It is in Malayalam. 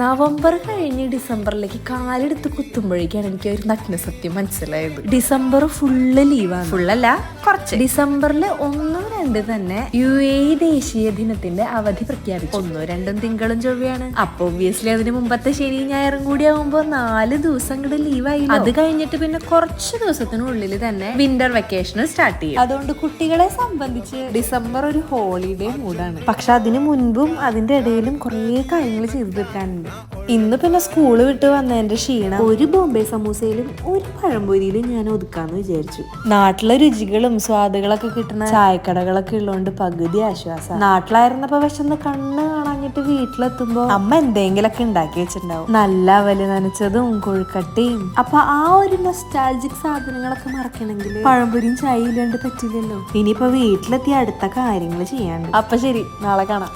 നവംബർ കഴിഞ്ഞ് ഡിസംബറിലേക്ക് കാലെടുത്ത് കുത്തുമ്പോഴേക്കാണ് എനിക്ക് ഒരു നഗ്നസത്യം മനസ്സിലായത്. ഡിസംബർ ഫുള്ള് ലീവാണ്. ഫുള്ളല്ല, കുറച്ച്. ഡിസംബറിൽ 1-2 തന്നെ UAE ദേശീയ ദിനത്തിന്റെ അവധി പ്രഖ്യാപിച്ചു. 1-2 തിങ്കളും ചൊവ്വയാണ്. അപ്പൊ ഒബ്വിയസ്ലി അതിന് മുമ്പത്തെ ശനി ഞായറും കൂടി ആവുമ്പോ 4 ദിവസം കൂടെ ലീവായി. അത് കഴിഞ്ഞിട്ട് പിന്നെ കുറച്ച് ദിവസത്തിനുള്ളിൽ തന്നെ വിന്റർ വെക്കേഷൻ സ്റ്റാർട്ട് ചെയ്യും. അതുകൊണ്ട് കുട്ടികളെ സംബന്ധിച്ച് ഡിസംബർ ഒരു ഹോളിഡേ മൂഡാണ്. പക്ഷെ അതിന് മുൻപും അതിന്റെ ഇടയിലും കുറേ കാര്യങ്ങൾ ചെയ്തു തീർക്കാനുണ്ട്. ഇന്ന് പിന്നെ സ്കൂള് വിട്ട് വന്നതിന്റെ ക്ഷീണം ഒരു ബോംബെ സമൂസയിലും ഒരു പഴംപൊരിയിലും ഞാൻ ഒതുക്കാന്ന് വിചാരിച്ചു. നാട്ടിലെ രുചികളും സ്വാദുകളൊക്കെ കിട്ടുന്ന ചായക്കടകളൊക്കെ ഉള്ളതുകൊണ്ട് പകുതി ആശ്വാസം. നാട്ടിലായിരുന്നപ്പോ വിശന്ന് കണ്ണ് കാണാഞ്ഞിട്ട് വീട്ടിലെത്തുമ്പോ അമ്മ എന്തെങ്കിലൊക്കെ ഉണ്ടാക്കി വെച്ചിട്ടുണ്ടാവും. നല്ല അവല് നനച്ചതും കൊഴുക്കട്ടയും. അപ്പൊ ആ ഒരു നൊസ്റ്റാൾജിക് സാധനങ്ങളൊക്കെ മറക്കണമെങ്കിൽ പഴംപൊരിയും ചായ ഇല്ലാണ്ട് പറ്റില്ലല്ലോ. ഇനിയിപ്പോ വീട്ടിലെത്തി അടുത്ത കാര്യങ്ങൾ ചെയ്യാണ്ട്. അപ്പൊ ശരി, നാളെ കാണാം.